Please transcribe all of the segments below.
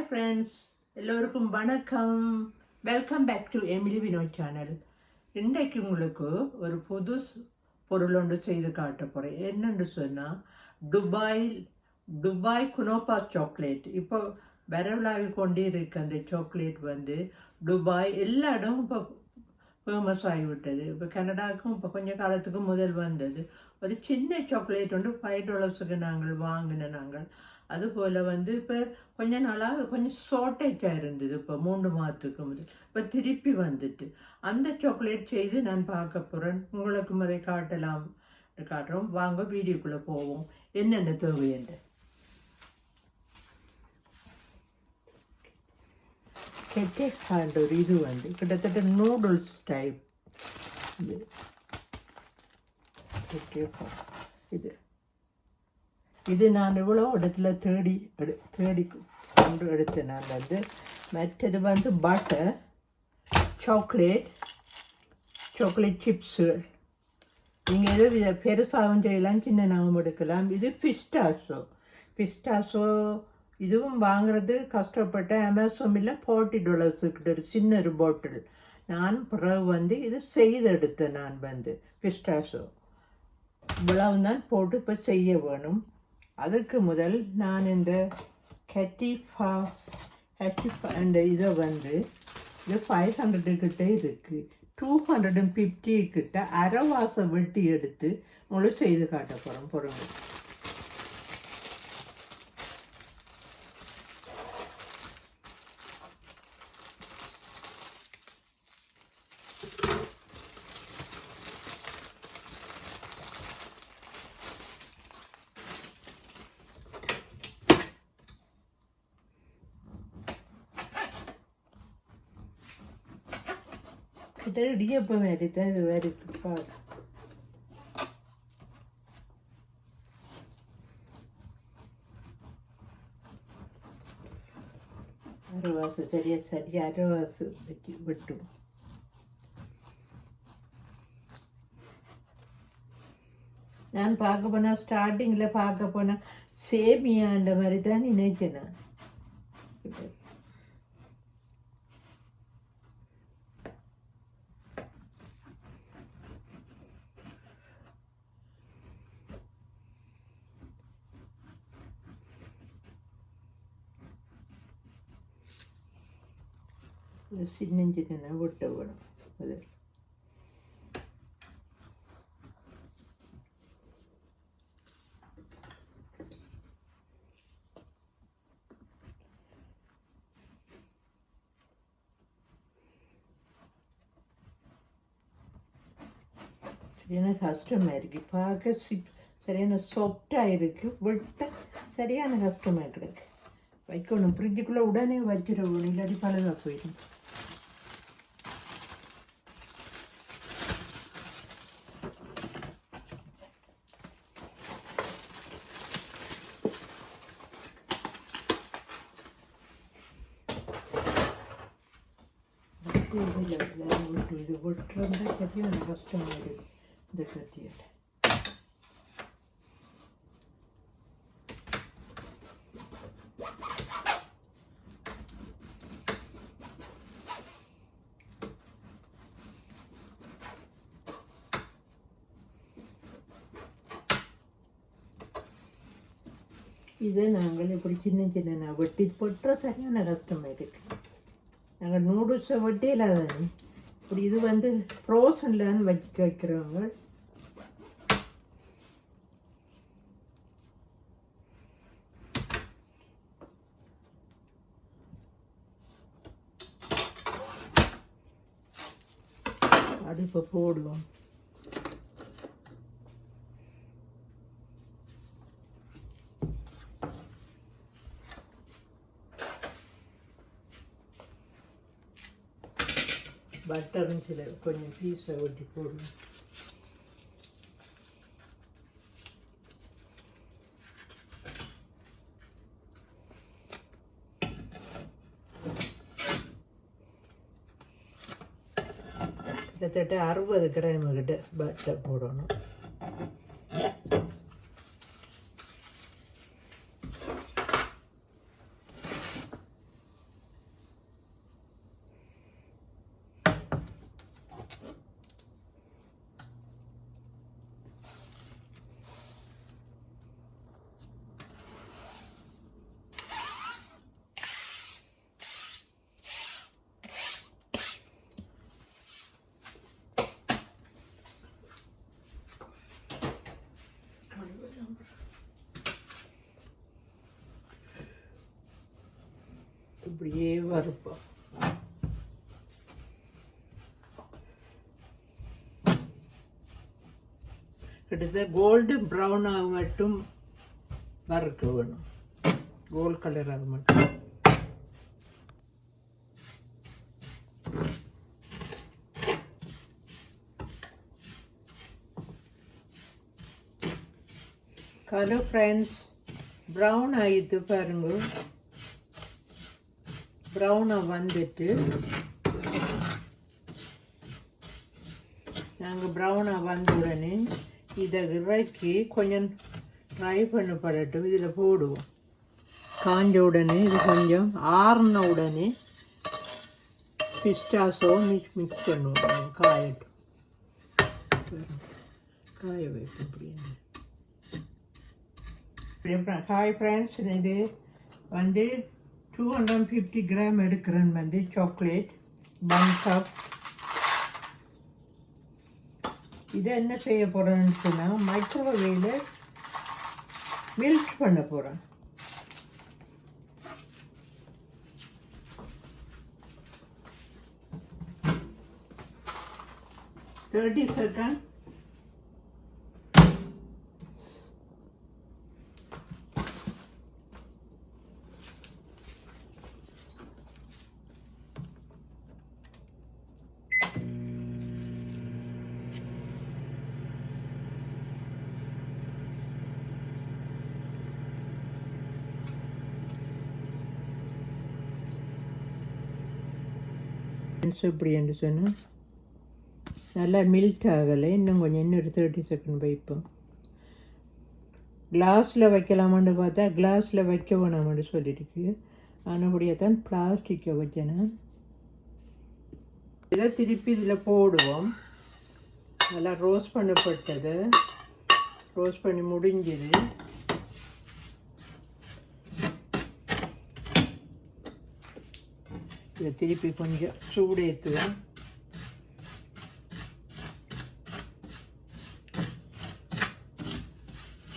Hi friends, எல்லோருக்கும் வணக்கம். Welcome back to Emily Vinod channel. இன்றைக்கு உங்களுக்கு ஒரு புது பொருள் ஒன்று செய்து காட்ட போகிறேன். என்னென்னு சொன்னால் துபாய் குனோப்பா சாக்லேட். இப்போ வரவலாகி கொண்டே இருக்கு அந்த சாக்லேட். துபாய் எல்லா இடமும் இப்போ ஃபேமஸ் ஆகிவிட்டது. இப்போ கனடாவுக்கும் இப்போ கொஞ்சம் காலத்துக்கு முதல் வந்தது. ஒரு சின்ன சாக்லேட் ஒன்று $5 நாங்கள் வாங்கினோம். அதுபோல் இப்போ கொஞ்ச நாளாக கொஞ்சம் ஷார்ட்டேஜாக இருந்தது. இப்போ 3 மாதத்துக்கு முதல் இப்போ திருப்பி வந்துட்டு அந்த சாக்லேட் செய்து நான் பார்க்க போகிறேன். உங்களுக்கும் அதை காட்டுறோம். வாங்க வீடியோக்குள்ளே போவோம். என்னென்ன தேவை என்று கெட்டேக்காண்ட ஒரு இது கிட்டத்தட்ட நூடுல்ஸ் டைப். இது நான் இவ்வளோ இடத்துல தேடி கொண்டு எடுத்தேன். நான் மற்றது பட்டர், சாக்லேட் சிப்ஸு. நீங்கள் எதுவும் பெருசாகவும் செய்யலாம், சின்னனாகவும் எடுக்கலாம். இது பிஸ்டாசோ இதுவும் வாங்குறது கஷ்டப்பட்ட அமேசானில் $40 கிட்ட ஒரு சின்ன ஒரு பாட்டில். நான் பிறகு இது செய்தெடுத்தேன். நான் பிஸ்டாசோ இவ்வளவு தான் போட்டு இப்போ செய்ய வேணும். அதுக்கு முதல் நான் இந்த ஹெட்டிஃபா அந்த இதை இது 500 கிட்ட இருக்குது. 250 கிட்ட அரைவாசம் வெட்டி எடுத்து உங்களுக்கு செய்து காட்ட போகிறோம். பொருள் இடியப்ப மாதிரி தான் இது வேறு பாரு. அரைவாசு சரியா அரைவாசு வெட்டும். நான் ஸ்டார்டிங்கில் பார்க்க போனால் சேமியா அந்த மாதிரி தான் நினைச்சேன். நான் சின்ன விட்ட வேணும். அது சரியான கஷ்டமாக இருக்குது. பார்க்க சரியான சாஃப்டாக இருக்குது. விட்ட சரியான கஷ்டமாக கிடக்கு. வைக்கணும் ஃப்ரிட்ஜுக்குள்ளே உடனே வச்சிடணும், இல்லாட்டி பழதாக போயிடும். இது விட்டுறா சரியான கஷ்டமாக இருக்குது இந்த கத்தியில். இதை நாங்கள் இப்படி சின்ன வெட்டி போட்டுற சரியான கஷ்டமாக இருக்குது. நாங்கள் நூடுல்ஸை வெட்டி இல்லாதானே இப்படி இது ஃப்ரோசனில் தான் வைக்கிறவங்க. அடுப்பை போடுவோம். பட்டரும் கொஞ்சம் பீஸை ஒட்டி போடுவோம். கிட்டத்தட்ட 60 கிராம் கிட்ட பட்டர் போடணும். இப்படியே வறுப்போம். கிட்டத்தட்ட கோல்டு ப்ரௌனாக மட்டும் வறுக்க வேணும், கோல்ட் கலராக மட்டும். ஹலோ ஃப்ரெண்ட்ஸ், ப்ரௌன் ஆகிட்டு பாருங்க. ப்ரௌனாக வந்துட்டு நாங்கள் ப்ரௌனாக வந்த உடனே இதை இறக்கி கொஞ்சம் ட்ரை பண்ணப்படட்டும். இதில் போடுவோம். காஞ்ச உடனே இது கொஞ்சம் ஆறுன உடனே பிஸ்டாஸோ மிக்ஸ் பண்ணுவோம். காயட்டும், காய வைக்கும். அப்படின்னு ஹாய் ஃப்ரெண்ட்ஸ், இது வந்து 250 கிராம் எடுக்கிறேன். வந்து சாக்லேட் 1 கப். இதை என்ன செய்ய போகிறேன்னு சொன்னால் மைக்ரோவேவில் மெல்ட் பண்ண போகிறேன். Thirty second. இப்படி என்று சொன்னால் நல்லா மெல்ட் ஆகலை. இன்னும் கொஞ்சம் இன்னொரு 30 செகண்ட் வைப்போம். கிளாஸில் வைக்கலாமான்னு பார்த்தா கிளாஸில் வைக்க வேணாமான்னு சொல்லியிருக்கு. ஆனபடியாக தான் பிளாஸ்டிக்கை வச்சேன்னா இதை திருப்பி இதில் போடுவோம். நல்லா ரோஸ்ட் பண்ணப்பட்டது, ரோஸ்ட் பண்ணி முடிஞ்சுது. இதை திருப்பி கொஞ்சம் சூடு ஏற்றுவேன்.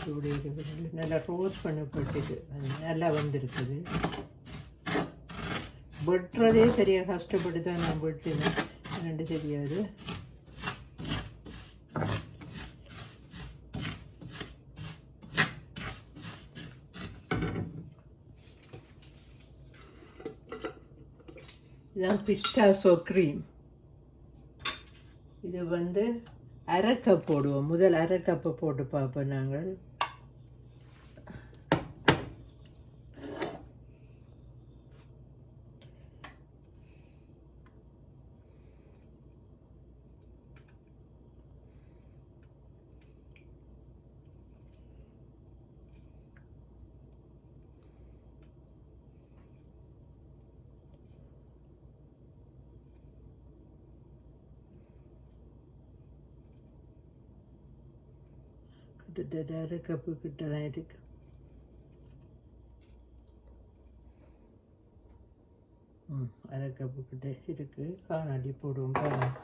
சூடு ஏற்றுறது நல்லா ரோஸ்ட் பண்ணப்பட்டது, நல்லா வந்திருக்குது. வெட்டுறதே சரியாக கஷ்டப்பட்டு தான் நான் வெட்டுனேன், ரெண்டு தெரியாது. இதுதான் பிஸ்டாசோ க்ரீம். இது வந்து அரை கப் போடுவோம். முதல் அரை கப்பை போட்டு பார்ப்போம் நாங்கள். கிட்டத்தட்ட அரை கப்பு கிட்ட தான் இருக்கு. அரை கப்பு கிட்ட இருக்கு. காணாடி போடுவோம் பாருங்க.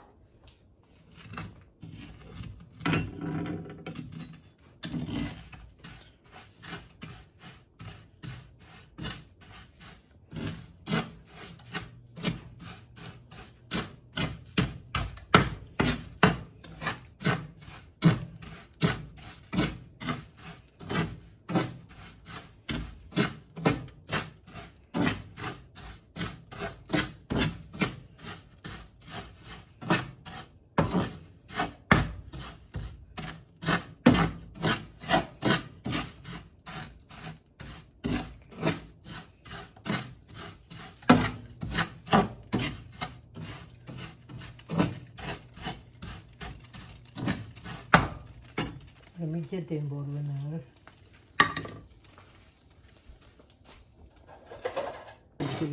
மிச்சத்தையும் போடுவேன் நாங்கள்.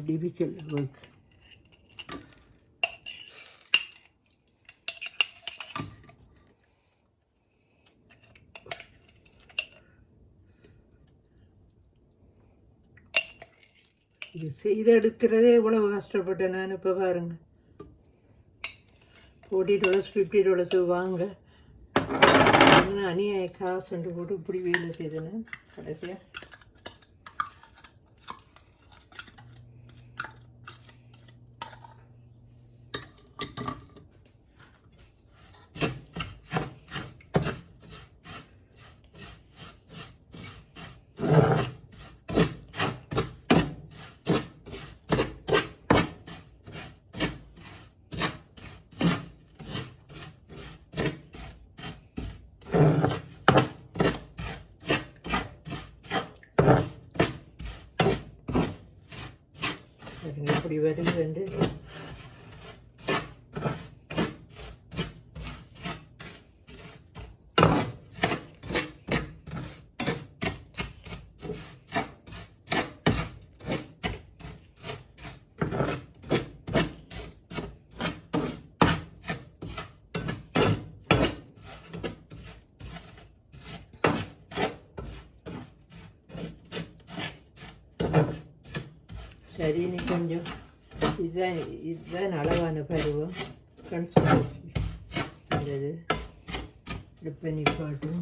Difficult work. இது செய்து எடுக்கிறதே இவ்வளவு கஷ்டப்பட்டேன் நான். இப்போ பாருங்க, $40 $50 வாங்க அநியாய காசுண்டு போட்டு இப்படி வேலை செய்தேன் கடைசியாக. அதுங்க இப்படி வருது வந்து சரி நீ கொஞ்சம் இதுதான் அளவான பருவம் கன்சிஸ்டன்சி இப்போ நிப்பாட்டும்.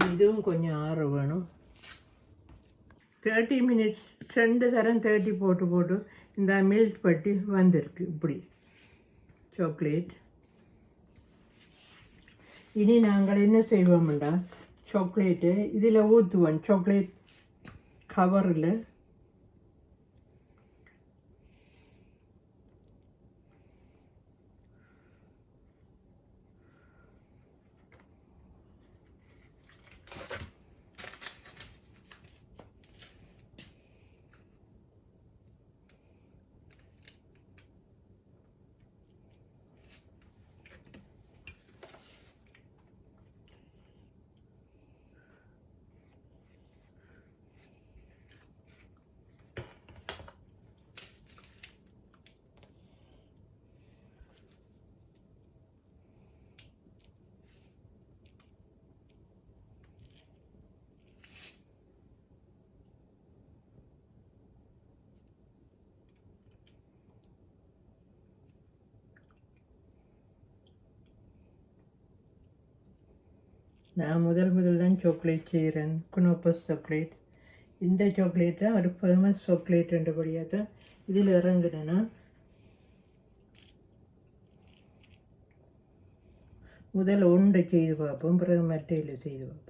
இதுவும் கொஞ்சம் ஆற வேணும். 30 மினிட்ஸ் 2 தரம் 30 போட்டு இந்த மில்க் பட்டி வந்திருக்கு இப்படி சாக்லேட். இனி நாங்கள் என்ன செய்வோம்டா, சாக்லேட்டு இதில் ஊற்றுவோம். சாக்லேட் கவரில் நான் முதல் தான் சாக்லேட் செய்கிறேன், குனோப்பஸ் சாக்லேட். இந்த சாக்லேட் தான் ஒரு ஃபேமஸ் சாக்லேட்ன்றபடியாக தான் இதில் இறங்குறேன்னா. முதல் ஒன்றை செய்து பார்ப்போம், பிறகு மட்டையில் செய்து பார்ப்போம்.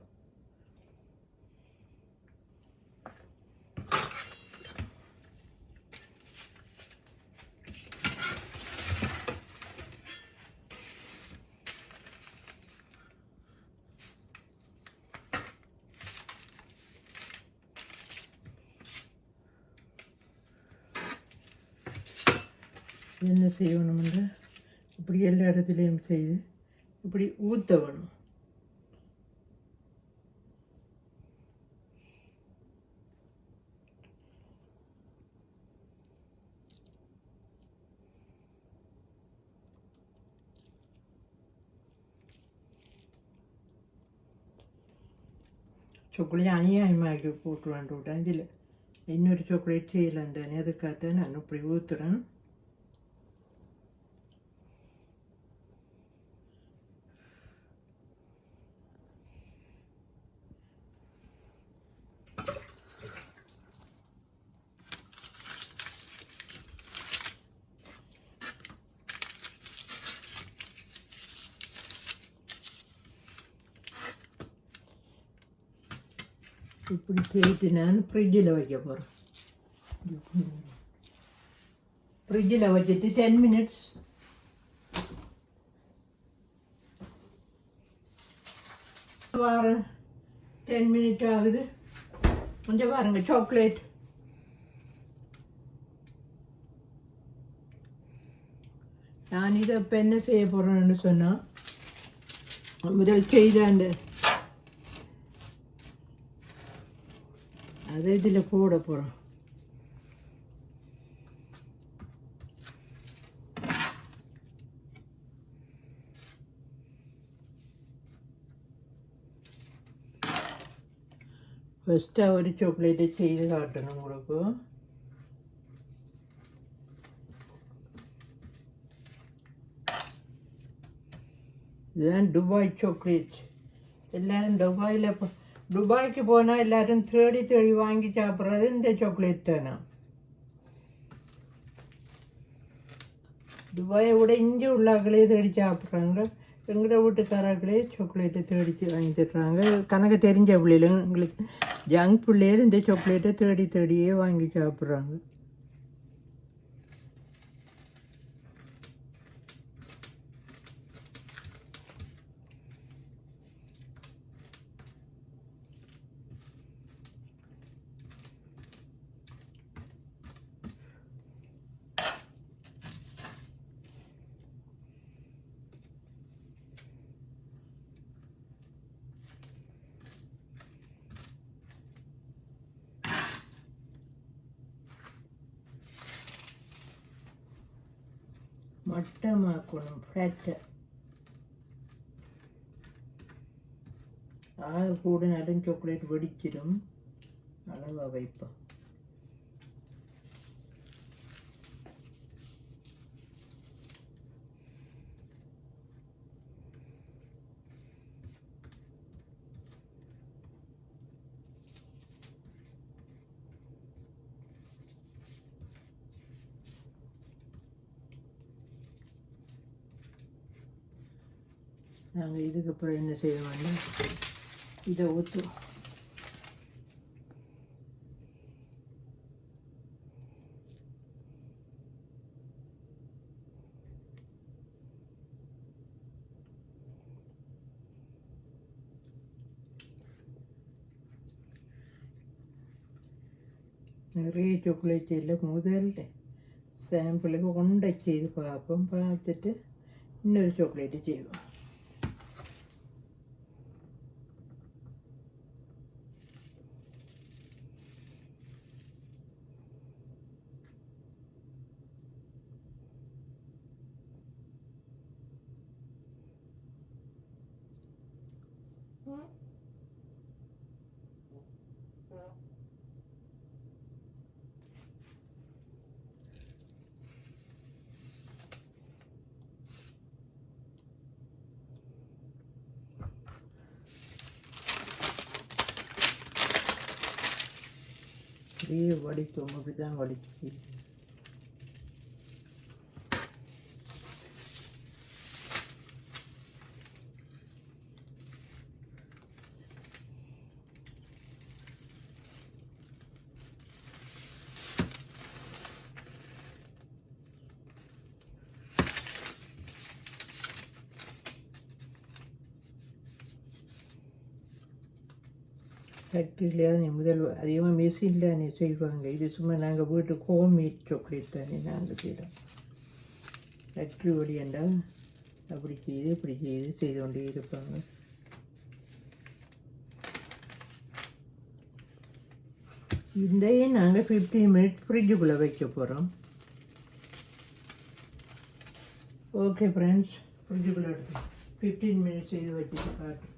என்ன செய்யணும்ன்ற இப்படி எல்லா இடத்துலையும் செய்து இப்படி ஊற்ற வேணும். சாக்லேட் அநியாயமாக்கி போட்டுருவான் விட்டேன். இதில் இன்னொரு சாக்லேட் செய்யலாம் தானே, அதுக்காகத்தான் நான் இப்படி ஊற்றுறேன். இப்படி தேய்ட்டு நான் ஃப்ரிட்ஜில் வைக்க போகிறேன். ஃப்ரிட்ஜில் வச்சுட்டு 10 மினிட்ஸ் வாரம் 10 மினிட் ஆகுது. கொஞ்சம் பாருங்க சாக்லேட். நான் இதை இப்போ என்ன செய்ய போகிறேன்னு சொன்னால், முதல் செய்த அந்த அதை இதில் போட போகிறோம். ஃபஸ்ட்டாக ஒரு சாக்லேட்டை செய்து காட்டணும் உங்களுக்கு. இதுதான் துபாய் சாக்லேட். எல்லோரும் துபாய்க்கு போனால் எல்லோரும் தேடி வாங்கி சாப்பிட்றது இந்த சாக்லேட் தானே. துபாயை விட இங்கே உள்ளாக்களே தேடி சாப்பிட்றாங்க. எங்களோட வீட்டுக்காராக்களே சாக்லேட்டை தேடி வாங்கி தருறாங்க. கணக்கு தெரிஞ்ச பிள்ளைகள், எங்களுக்கு ஜங்க் பிள்ளைகள் இந்த சாக்லேட்டை தேடியே வாங்கி சாப்பிட்றாங்க. மட்டமாக்கணும் ஃப்ளாட்டை. கூட நடும் சாக்லேட் வெடிச்சிடும். அளவாக வைப்போம். நாங்கள் இதுக்கப்புறம் என்ன செய்வோம்னா இதை ஊற்றுவோம். நிறைய சாக்லேட் இல்லை, முதல்ல சாம்பிளுக்கு ஒன்றை செய்து பார்ப்போம். பார்த்துட்டு இன்னொரு சாக்லேட்டு செய்வோம். அப்படியே வடிக்கும், அப்படி தான் வடிச்சு. ஃபேக்ட்ரியில் முதல் அதிகமாக மிஷினில் செய்வாங்க. இது சும்மா நாங்கள் வீட்டுக்கு ஹோம் மேட் சாக்லேட் தானே நாங்கள் செய்கிறோம். ஃபேக்ட்ரி வழியாண்டா அப்படி செய்து இப்படி செய்து கொண்டே இருப்பாங்க. இதையே நாங்கள் 15 மினிட்ஸ் ஃப்ரிட்ஜுக்குள்ளே வைக்க போகிறோம். ஓகே ஃப்ரெண்ட்ஸ், ஃப்ரிட்ஜுக்குள்ளே எடுத்து 15 மினிட்ஸ் செய்து வச்சுட்டு காட்டுறோம்.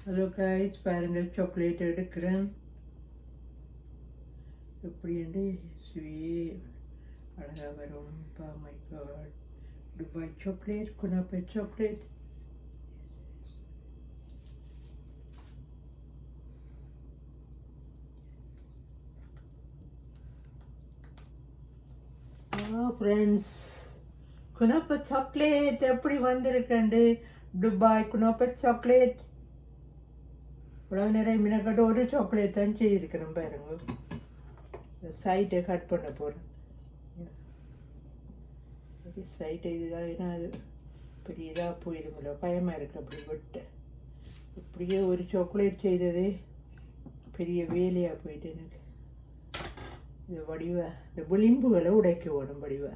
ஹலோ கைஸ், பாருங்கள் சாக்லேட் எடுக்கிறேன். எப்படி என்று அழகாக வரும். My god, Dubai chocolate, kunafa chocolate. Friends, kunafa chocolate எப்படி வந்திருக்கண்டு. Dubai குனாஃபே chocolate. இவ்வளோ நிறைய மினக்கட்டு ஒரு சாக்லேட் தான் செய்திருக்கிறேன். பாருங்க, சைட்டை கட் பண்ண போகிறேன். சைட்டை இதுதான், ஏன்னா அது பெரிய இதாக போயிடுங்களோ, பயமாக இருக்குது அப்படி விட்டு. இப்படியே ஒரு சாக்லேட் செய்ததே பெரிய வேலையாக போயிட்டு எனக்கு. இது வடிவா இந்த விளிம்புகளை உடைக்க ஓடும் வடிவா.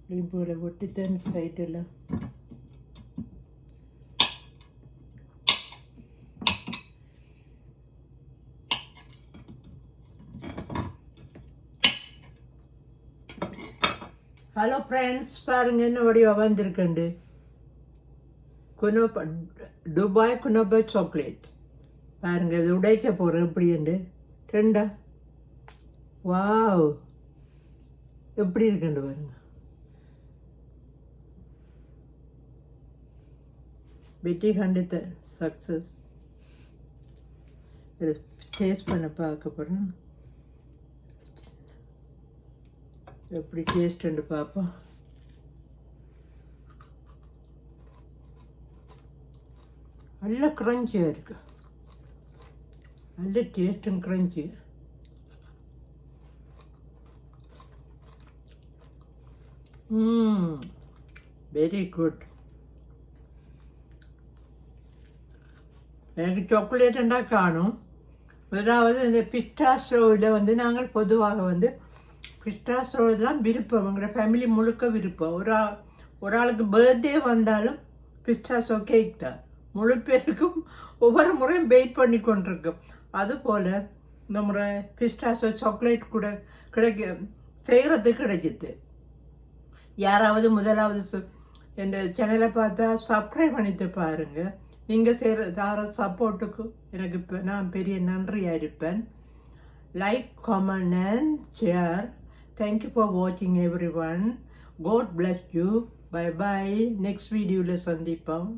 விளிம்புகளை ஒட்டித்தான் சைடெல்லாம். ஹலோ ஃப்ரெண்ட்ஸ், பாருங்க என்ன வடிவா வந்திருக்குண்டு. குனோபா, துபாய் குனோபா சாக்லேட். பாருங்க, இது உடைக்க போகிறேன் எப்படிண்டு. ரெண்டா, வாவ், எப்படி இருக்குண்டு பாருங்க. வெற்றி கண்டித்த சக்ஸஸ். இது டேஸ்ட் பண்ண பார்க்க போகிறேன். எப்படி டேஸ்ட்டுன்னு பார்ப்போம். நல்ல க்ரன்ச்சியாக இருக்குது, நல்ல taste and crunchy. Very good. எனக்கு சாக்லேட்டுண்டா காணும். அதாவது இந்த பிஸ்டாஷோவில் வந்து நாங்கள் பொதுவாக வந்து பிஸ்டாஷோலாம் விருப்பம், எங்களோட ஃபேமிலி முழுக்க விருப்பம். ஒரு ஆளுக்கு பர்த்டே வந்தாலும் பிஸ்டாஷோ கேக் தான். முழு பேருக்கும் ஒவ்வொரு முறையும் வெயிட் பண்ணி கொண்டிருக்கும். அதுபோல் இந்த முறை பிஸ்டாஷோ சாக்லேட் கூட செய்கிறதுக்கு கிடைக்குது. யாராவது முதலாவது இந்த சேனலை பார்த்தா சப்ஸ்கிரைப் பண்ணிட்டு பாருங்கள். நீங்கள் தர சப்போர்ட்டுக்கு எனக்கு இப்போ நான் பெரிய நன்றியாக இருப்பேன். Like, comment and share. Thank you for வாட்சிங் everyone. God bless you. Bye bye. Next வீடியோவில் சந்திப்போம்.